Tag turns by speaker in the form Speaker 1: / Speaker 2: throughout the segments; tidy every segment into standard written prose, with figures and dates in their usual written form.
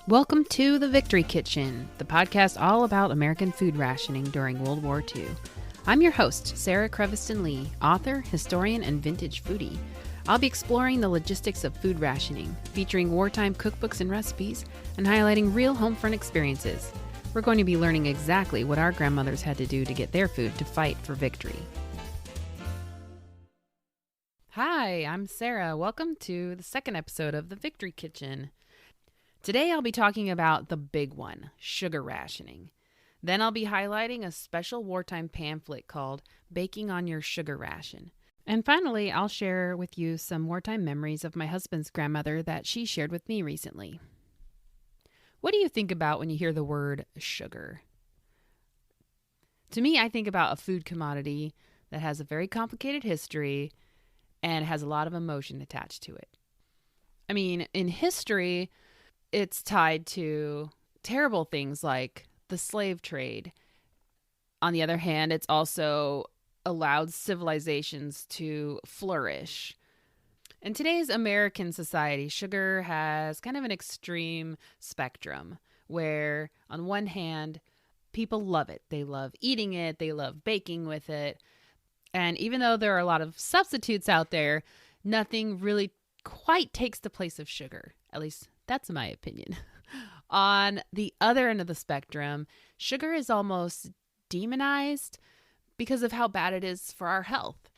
Speaker 1: Welcome to The Victory Kitchen, the podcast all about American food rationing during World War II. I'm your host, Sarah Creviston Lee, author, historian, and vintage foodie. I'll be exploring the logistics of food rationing, featuring wartime cookbooks and recipes, and highlighting real home front experiences. We're going to be learning exactly what our grandmothers had to do to get their food to fight for victory. Hi, I'm Sarah. Welcome to the second episode of The Victory Kitchen. Today I'll be talking about the big one, sugar rationing. Then I'll be highlighting a special wartime pamphlet called Baking on Your Sugar Ration. And finally, I'll share with you some wartime memories of my husband's grandmother that she shared with me recently. What do you think about when you hear the word sugar? To me, I think about a food commodity that has a very complicated history and has a lot of emotion attached to it. I mean, in history, it's tied to terrible things like the slave trade. On the other hand, it's also allowed civilizations to flourish. In today's American society, sugar has kind of an extreme spectrum where, on one hand, people love it. They love eating it. They love baking with it. And even though there are a lot of substitutes out there, nothing really quite takes the place of sugar. At least that's my opinion. On the other end of the spectrum, sugar is almost demonized because of how bad it is for our health.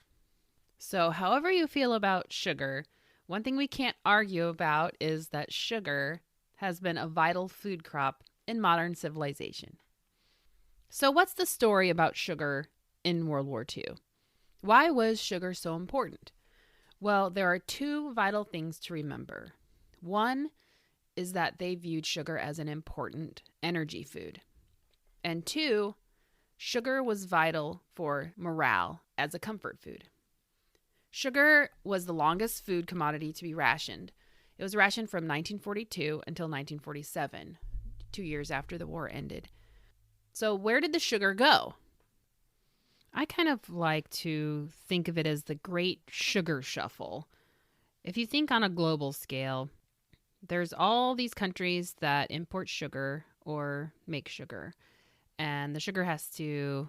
Speaker 1: So however you feel about sugar, one thing we can't argue about is that sugar has been a vital food crop in modern civilization. So what's the story about sugar in World War II? Why was sugar so important? Well, there are two vital things to remember. One is that they viewed sugar as an important energy food. And two, sugar was vital for morale as a comfort food. Sugar was the longest food commodity to be rationed. It was rationed from 1942 until 1947, 2 years after the war ended. So where did the sugar go? I kind of like to think of it as the Great Sugar Shuffle. If you think on a global scale, there's all these countries that import sugar or make sugar, and the sugar has to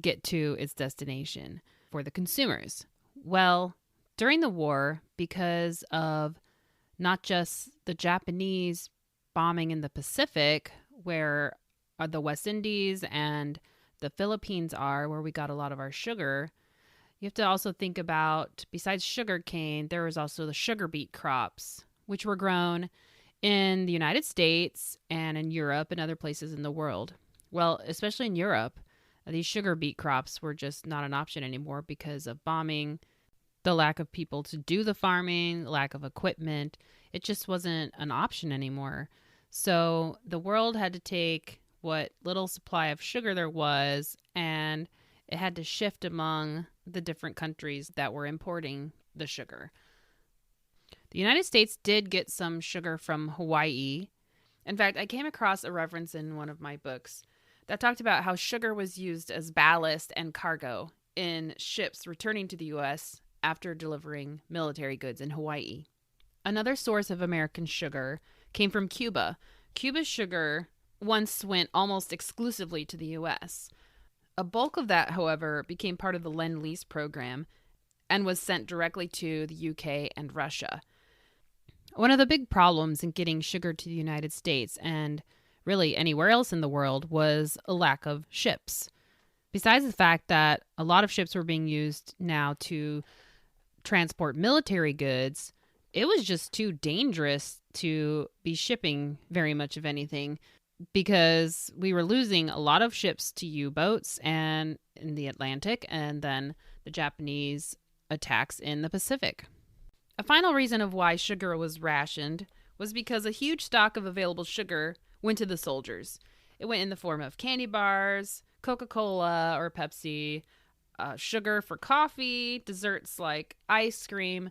Speaker 1: get to its destination for the consumers. Well, during the war, because of not just the Japanese bombing in the Pacific, where the West Indies and the Philippines are, where we got a lot of our sugar, you have to also think about, besides sugar cane, there was also the sugar beet crops, which were grown in the United States and in Europe and other places in the world. Well, especially in Europe, these sugar beet crops were just not an option anymore because of bombing, the lack of people to do the farming, lack of equipment. It just wasn't an option anymore. So the world had to take what little supply of sugar there was, and it had to shift among the different countries that were importing the sugar. The United States did get some sugar from Hawaii. In fact, I came across a reference in one of my books that talked about how sugar was used as ballast and cargo in ships returning to the U.S. after delivering military goods in Hawaii. Another source of American sugar came from Cuba. Cuba's sugar once went almost exclusively to the U.S. A bulk of that, however, became part of the Lend-Lease program and was sent directly to the UK and Russia. One of the big problems in getting sugar to the United States and really anywhere else in the world was a lack of ships. Besides the fact that a lot of ships were being used now to transport military goods, it was just too dangerous to be shipping very much of anything because we were losing a lot of ships to U-boats and in the Atlantic and then the Japanese attacks in the Pacific. A final reason of why sugar was rationed was because a huge stock of available sugar went to the soldiers. It went in the form of candy bars, Coca-Cola or Pepsi, sugar for coffee, desserts like ice cream.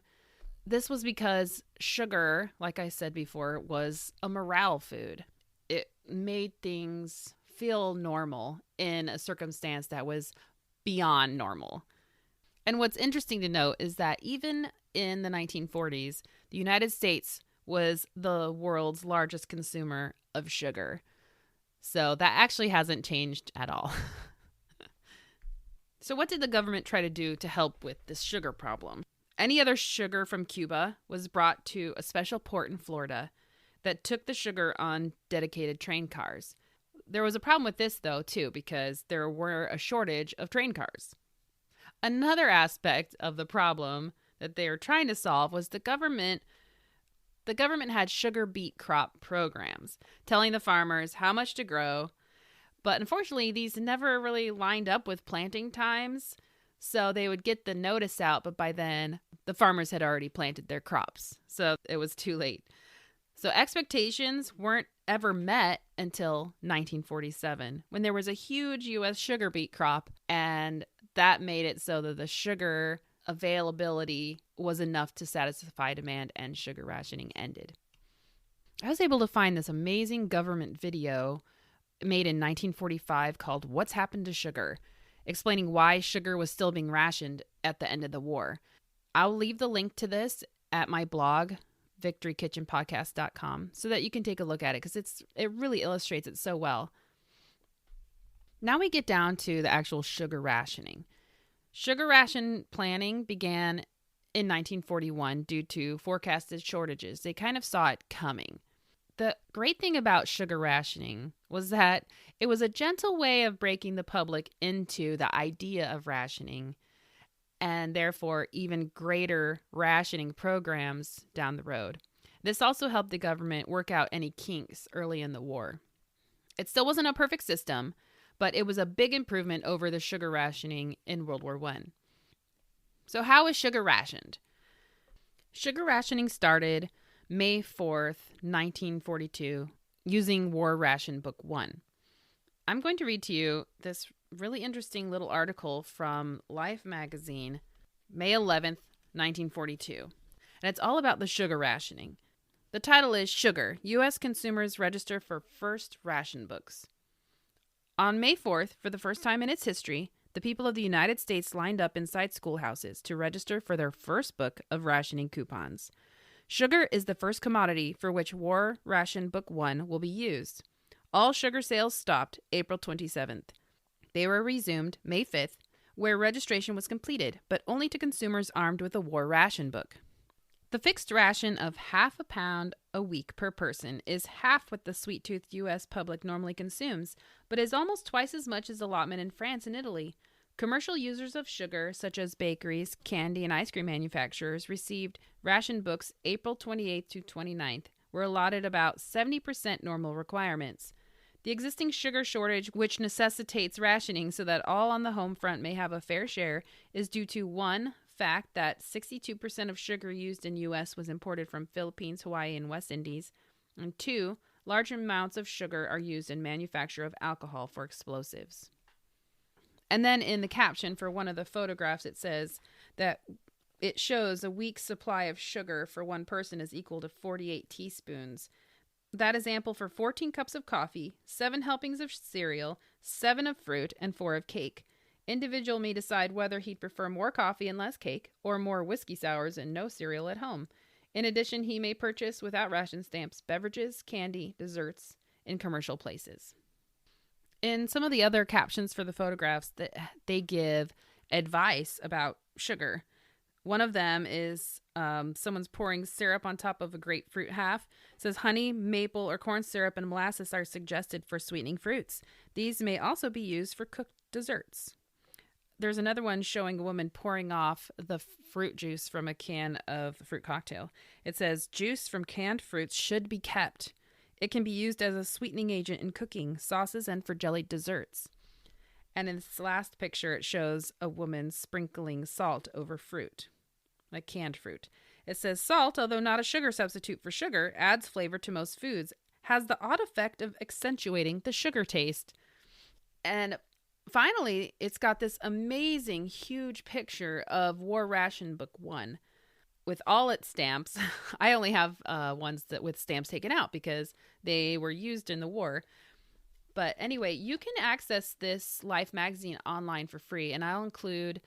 Speaker 1: This was because sugar, like I said before, was a morale food. It made things feel normal in a circumstance that was beyond normal. And what's interesting to note is that even in the 1940s, the United States was the world's largest consumer of sugar. So that actually hasn't changed at all. So what did the government try to do to help with this sugar problem? Any other sugar from Cuba was brought to a special port in Florida that took the sugar on dedicated train cars. There was a problem with this, though, too, because there were a shortage of train cars. Another aspect of the problem that they were trying to solve was the government had sugar beet crop programs telling the farmers how much to grow, but unfortunately these never really lined up with planting times, so they would get the notice out, but by then the farmers had already planted their crops, so it was too late. So expectations weren't ever met until 1947, when there was a huge U.S. sugar beet crop, and that made it so that the sugar availability was enough to satisfy demand, and sugar rationing ended. I was able to find this amazing government video made in 1945 called "What's Happened to Sugar?" explaining why sugar was still being rationed at the end of the war. I'll leave the link to this at my blog, victorykitchenpodcast.com, so that you can take a look at it, because it really illustrates it so well. Now we get down to the actual sugar rationing. Sugar ration planning began in 1941 due to forecasted shortages. They kind of saw it coming. The great thing about sugar rationing was that it was a gentle way of breaking the public into the idea of rationing, and therefore even greater rationing programs down the road. This also helped the government work out any kinks early in the war. It still wasn't a perfect system, but it was a big improvement over the sugar rationing in World War I. So how is sugar rationed? Sugar rationing started May 4th, 1942, using War Ration Book 1. I'm going to read to you this really interesting little article from Life magazine, May 11th, 1942. And it's all about the sugar rationing. The title is Sugar, U.S. Consumers Register for First Ration Books. On May 4th, for the first time in its history, the people of the United States lined up inside schoolhouses to register for their first book of rationing coupons. Sugar is the first commodity for which War Ration Book 1 will be used. All sugar sales stopped April 27th. They were resumed May 5th, where registration was completed, but only to consumers armed with a War Ration Book. The fixed ration of half a pound a week per person is half what the sweet-toothed U.S. public normally consumes, but is almost twice as much as allotment in France and Italy. Commercial users of sugar, such as bakeries, candy, and ice cream manufacturers, received ration books April 28th to 29th, were allotted about 70% normal requirements. The existing sugar shortage, which necessitates rationing so that all on the home front may have a fair share, is due to 1. Fact that 62% of sugar used in U.S. was imported from Philippines, Hawaii, and West Indies, and 2. Large amounts of sugar are used in manufacture of alcohol for explosives. And then in the caption for one of the photographs, it says that it shows a week's supply of sugar for one person is equal to 48 teaspoons. That is ample for 14 cups of coffee, 7 helpings of cereal, 7 of fruit, and 4 of cake. Individual may decide whether he'd prefer more coffee and less cake, or more whiskey sours and no cereal at home. In addition, he may purchase, without ration stamps, beverages, candy, desserts in commercial places. In some of the other captions for the photographs, they give advice about sugar. One of them is someone's pouring syrup on top of a grapefruit half. It says honey, maple, or corn syrup and molasses are suggested for sweetening fruits. These may also be used for cooked desserts. There's another one showing a woman pouring off the fruit juice from a can of fruit cocktail. It says, juice from canned fruits should be kept. It can be used as a sweetening agent in cooking, sauces, and for jellied desserts. And in this last picture, it shows a woman sprinkling salt over fruit, like canned fruit. It says, salt, although not a sugar substitute for sugar, adds flavor to most foods, has the odd effect of accentuating the sugar taste. And finally, it's got this amazing, huge picture of War Ration Book 1 with all its stamps. I only have ones that with stamps taken out because they were used in the war. But anyway, you can access this Life magazine online for free, and I'll include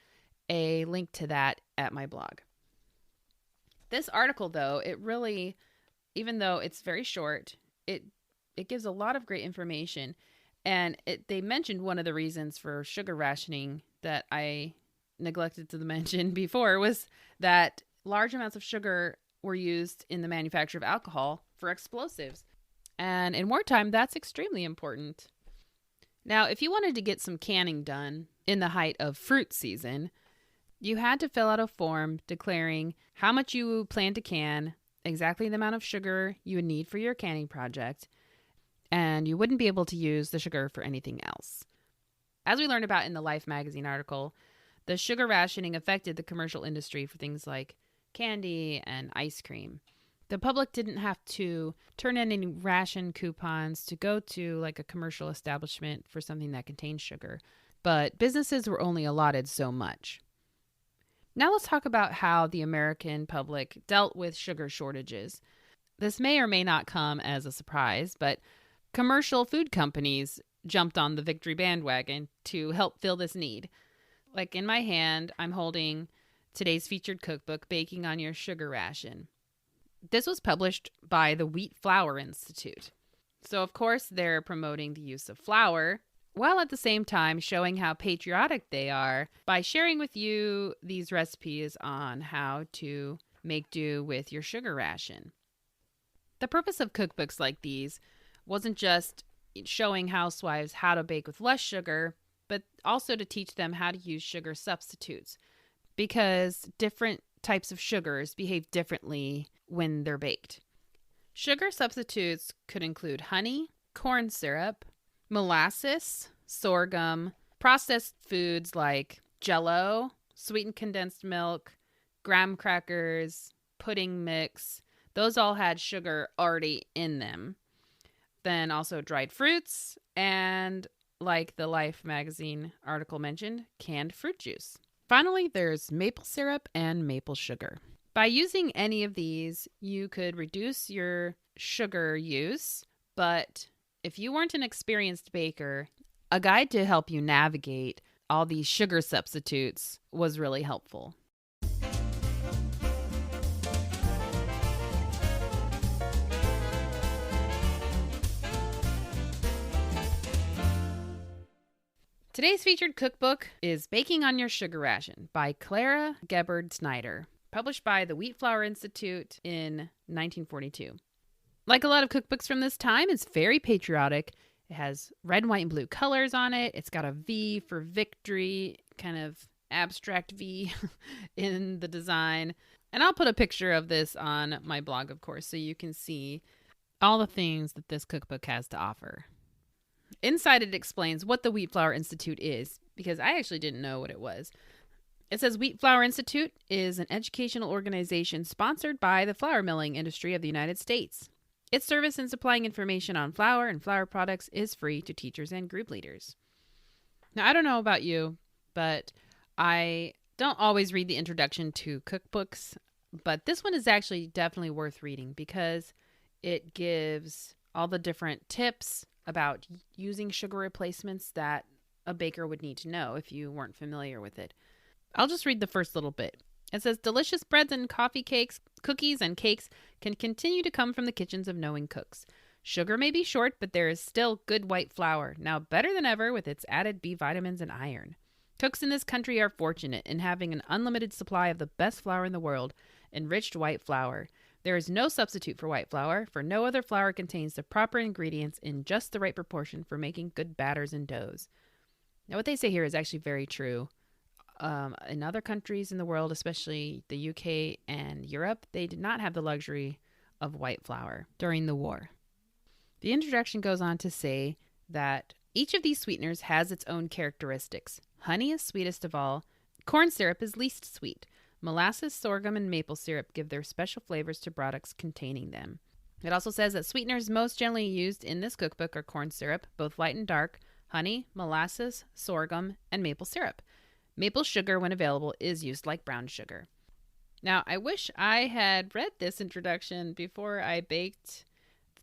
Speaker 1: a link to that at my blog. This article, though, it really even though it's very short, it gives a lot of great information. And they mentioned one of the reasons for sugar rationing that I neglected to mention before was that large amounts of sugar were used in the manufacture of alcohol for explosives. And in wartime, that's extremely important. Now, if you wanted to get some canning done in the height of fruit season, you had to fill out a form declaring how much you plan to can, exactly the amount of sugar you would need for your canning project, and you wouldn't be able to use the sugar for anything else. As we learned about in the Life magazine article, the sugar rationing affected the commercial industry for things like candy and ice cream. The public didn't have to turn in any ration coupons to go to like a commercial establishment for something that contained sugar, but businesses were only allotted so much. Now let's talk about how the American public dealt with sugar shortages. This may or may not come as a surprise, but commercial food companies jumped on the victory bandwagon to help fill this need. Like in my hand, I'm holding today's featured cookbook, Baking on Your Sugar Ration. This was published by the Wheat Flour Institute. So, of course, they're promoting the use of flour, while at the same time showing how patriotic they are by sharing with you these recipes on how to make do with your sugar ration. The purpose of cookbooks like these wasn't just showing housewives how to bake with less sugar, but also to teach them how to use sugar substitutes, because different types of sugars behave differently when they're baked. Sugar substitutes could include honey, corn syrup, molasses, sorghum, processed foods like Jell-O, sweetened condensed milk, graham crackers, pudding mix. Those all had sugar already in them. Then also dried fruits and, like the Life magazine article mentioned, canned fruit juice. Finally, there's maple syrup and maple sugar. By using any of these, you could reduce your sugar use, but if you weren't an experienced baker, a guide to help you navigate all these sugar substitutes was really helpful. Today's featured cookbook is Baking on Your Sugar Ration by Clara Gebhard Snyder, published by the Wheat Flour Institute in 1942. Like a lot of cookbooks from this time, it's very patriotic. It has red, white, and blue colors on it. It's got a V for victory, kind of abstract V in the design. And I'll put a picture of this on my blog, of course, so you can see all the things that this cookbook has to offer. Inside it explains what the Wheat Flour Institute is, because I actually didn't know what it was. It says Wheat Flour Institute is an educational organization sponsored by the flour milling industry of the United States. Its service in supplying information on flour and flour products is free to teachers and group leaders. Now, I don't know about you, but I don't always read the introduction to cookbooks, but this one is actually definitely worth reading because it gives all the different tips about using sugar replacements that a baker would need to know if you weren't familiar with it. I'll just read the first little bit. It says, delicious breads and coffee cakes, cookies and cakes can continue to come from the kitchens of knowing cooks. Sugar may be short, but there is still good white flour, now better than ever with its added B vitamins and iron. Cooks in this country are fortunate in having an unlimited supply of the best flour in the world, enriched white flour. There is no substitute for white flour, for no other flour contains the proper ingredients in just the right proportion for making good batters and doughs. Now, what they say here is actually very true. In other countries in the world, especially the UK and Europe, they did not have the luxury of white flour during the war. The introduction goes on to say that each of these sweeteners has its own characteristics. Honey is sweetest of all. Corn syrup is least sweet. Molasses, sorghum, and maple syrup give their special flavors to products containing them. It also says that sweeteners most generally used in this cookbook are corn syrup, both light and dark, honey, molasses, sorghum, and maple syrup. Maple sugar, when available, is used like brown sugar. Now, I wish I had read this introduction before I baked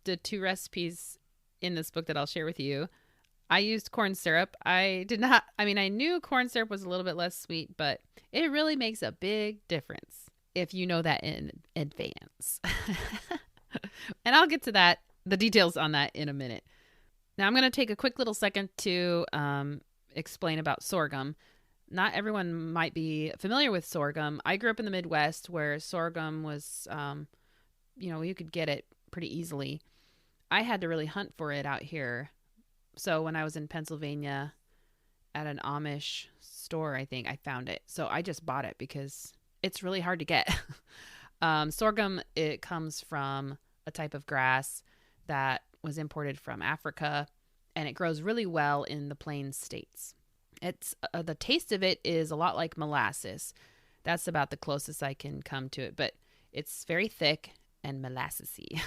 Speaker 1: the 2 recipes in this book that I'll share with you. I used corn syrup. I knew corn syrup was a little bit less sweet, but it really makes a big difference if you know that in advance. And I'll get to that, the details on that in a minute. Now I'm going to take a quick little second to explain about sorghum. Not everyone might be familiar with sorghum. I grew up in the Midwest where sorghum was, you could get it pretty easily. I had to really hunt for it out here. So when I was in Pennsylvania at an Amish store, I think I found it. So I just bought it because it's really hard to get. Sorghum, it comes from a type of grass that was imported from Africa, and it grows really well in the plains states. It's the taste of it is a lot like molasses. That's about the closest I can come to it, but it's very thick and molassesy.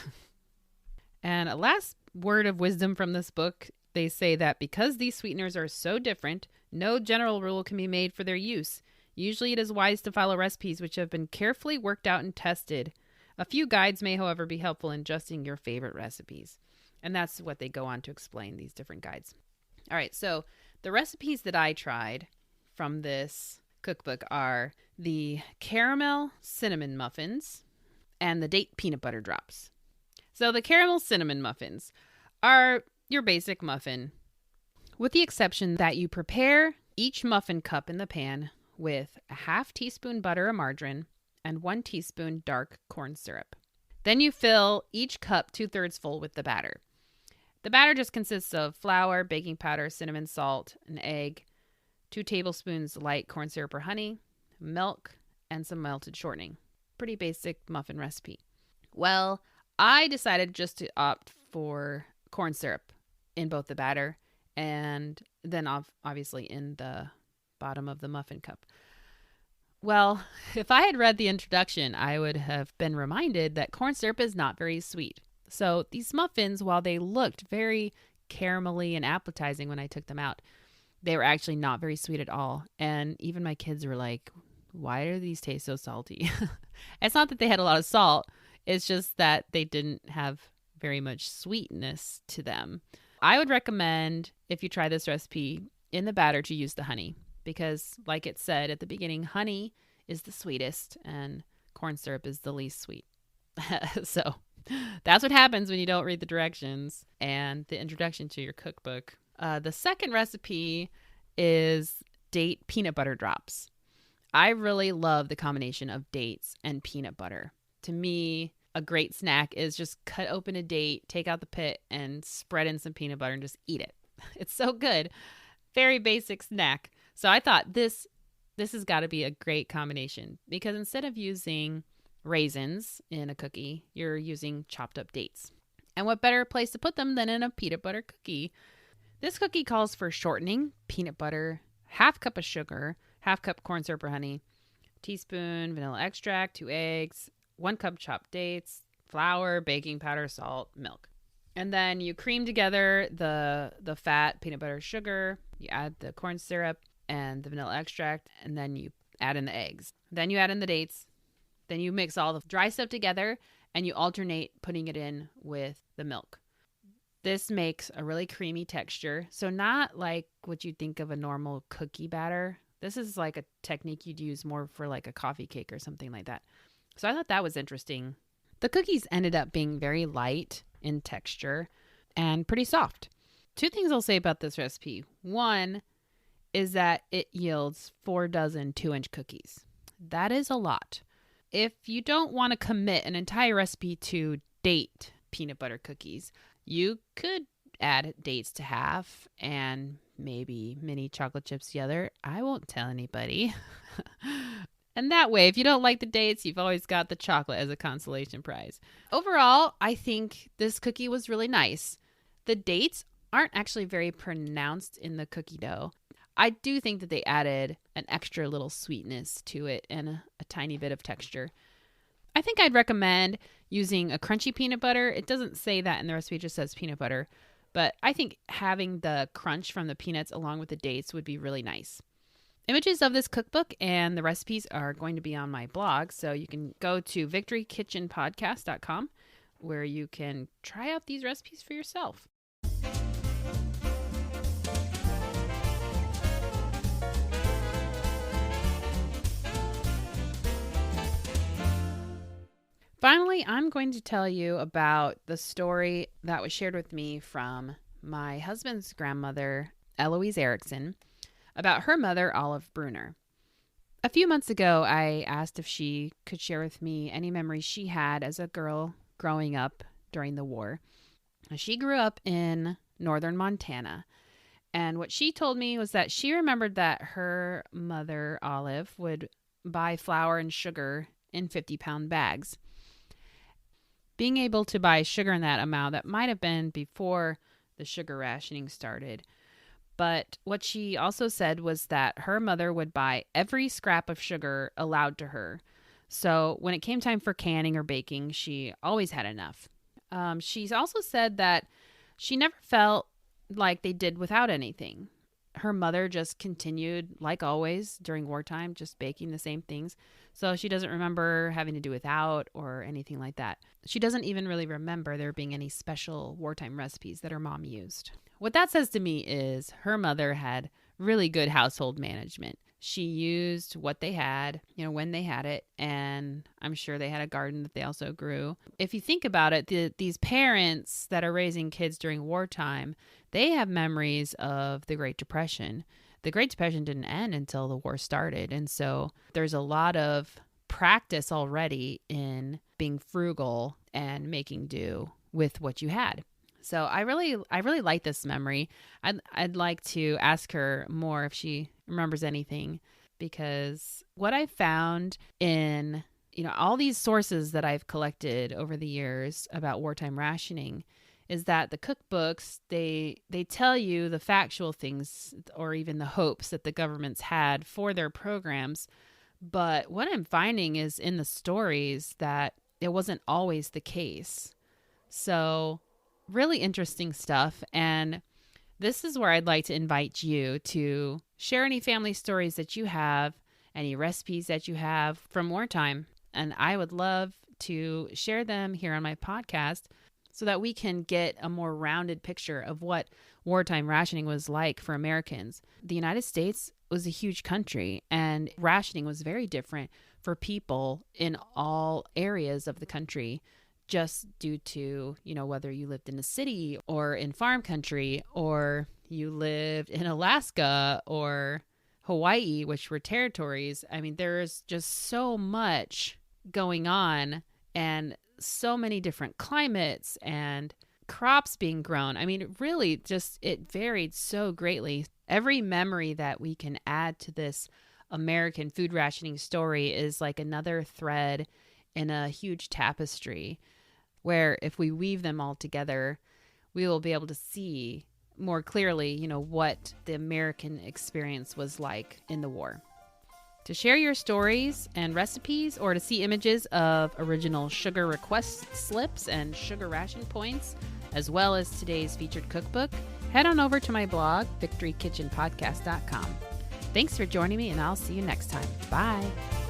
Speaker 1: And a last word of wisdom from this book, they say that because these sweeteners are so different, no general rule can be made for their use. Usually it is wise to follow recipes which have been carefully worked out and tested. A few guides may, however, be helpful in adjusting your favorite recipes. And that's what they go on to explain, these different guides. All right, so the recipes that I tried from this cookbook are the caramel cinnamon muffins and the date peanut butter drops. So the caramel cinnamon muffins are your basic muffin, with the exception that you prepare each muffin cup in the pan with a half teaspoon butter or margarine and 1 teaspoon dark corn syrup. Then you fill each cup 2/3 full with the batter. The batter just consists of flour, baking powder, cinnamon, salt, an egg, 2 tablespoons light corn syrup or honey, milk, and some melted shortening. Pretty basic muffin recipe. Well, I decided just to opt for corn syrup in both the batter and then obviously in the bottom of the muffin cup. Well, if I had read the introduction, I would have been reminded that corn syrup is not very sweet. So these muffins, while they looked very caramelly and appetizing when I took them out, they were actually not very sweet at all. And even my kids were like, why do these taste so salty? It's not that they had a lot of salt. It's just that they didn't have very much sweetness to them. I would recommend, if you try this recipe, in the batter to use the honey. Because like it said at the beginning, honey is the sweetest and corn syrup is the least sweet. So that's what happens when you don't read the directions and the introduction to your cookbook. The second recipe is date peanut butter drops. I really love the combination of dates and peanut butter. To me, a great snack is just cut open a date, take out the pit, and spread in some peanut butter and just eat it. It's so good. Very basic snack. So I thought this has got to be a great combination because instead of using raisins in a cookie, you're using chopped up dates. And what better place to put them than in a peanut butter cookie? This cookie calls for shortening, peanut butter, half cup of sugar, half cup corn syrup or honey, teaspoon vanilla extract, 2 eggs, 1 cup chopped dates, flour, baking powder, salt, milk. And then you cream together the fat, peanut butter, sugar. You add the corn syrup and the vanilla extract, and then you add in the eggs. Then you add in the dates. Then you mix all the dry stuff together, and you alternate putting it in with the milk. This makes a really creamy texture. So not like what you'd think of a normal cookie batter. This is like a technique you'd use more for like a coffee cake or something like that. So I thought that was interesting. The cookies ended up being very light in texture and pretty soft. 2 things I'll say about this recipe. One is that it yields 4 dozen 2-inch cookies. That is a lot. If you don't want to commit an entire recipe to date peanut butter cookies, you could add dates to half and maybe mini chocolate chips the other. I won't tell anybody. And that way, if you don't like the dates, you've always got the chocolate as a consolation prize. Overall, I think this cookie was really nice. The dates aren't actually very pronounced in the cookie dough. I do think that they added an extra little sweetness to it and a tiny bit of texture. I think I'd recommend using a crunchy peanut butter. It doesn't say that in the recipe, it just says peanut butter. But I think having the crunch from the peanuts along with the dates would be really nice. Images of this cookbook and the recipes are going to be on my blog, so you can go to victorykitchenpodcast.com where you can try out these recipes for yourself. Finally, I'm going to tell you about the story that was shared with me from my husband's grandmother, Eloise Erickson, about her mother, Olive Bruner. A few months ago, I asked if she could share with me any memories she had as a girl growing up during the war. She grew up in northern Montana, and what she told me was that she remembered that her mother, Olive, would buy flour and sugar in 50-pound bags. Being able to buy sugar in that amount, that might have been before the sugar rationing started. But what she also said was that her mother would buy every scrap of sugar allowed to her. So when it came time for canning or baking, she always had enough. She's also said that she never felt like they did without anything. Her mother just continued, like always, during wartime, just baking the same things. So she doesn't remember having to do without or anything like that. She doesn't even really remember there being any special wartime recipes that her mom used. What that says to me is her mother had really good household management. She used what they had, when they had it, and I'm sure they had a garden that they also grew. If you think about it, these parents that are raising kids during wartime, they have memories of the Great Depression. The Great Depression didn't end until the war started, and so there's a lot of practice already in being frugal and making do with what you had. So I really like this memory. I'd like to ask her more if she remembers anything, because what I found in all these sources that I've collected over the years about wartime rationing is that the cookbooks, they tell you the factual things or even the hopes that the governments had for their programs. But what I'm finding is in the stories that it wasn't always the case. So really interesting stuff. And this is where I'd like to invite you to share any family stories that you have, any recipes that you have from wartime. And I would love to share them here on my podcast so that we can get a more rounded picture of what wartime rationing was like for Americans. The United States was a huge country, and rationing was very different for people in all areas of the country, just due to, whether you lived in a city or in farm country, or you lived in Alaska or Hawaii, which were territories. I mean, there's just so much going on and so many different climates and crops being grown. I mean, really just it varied so greatly. Every memory that we can add to this American food rationing story is like another thread in a huge tapestry, where if we weave them all together, we will be able to see more clearly, what the American experience was like in the war. To share your stories and recipes, or to see images of original sugar request slips and sugar ration points, as well as today's featured cookbook, head on over to my blog, victorykitchenpodcast.com. Thanks for joining me, and I'll see you next time. Bye.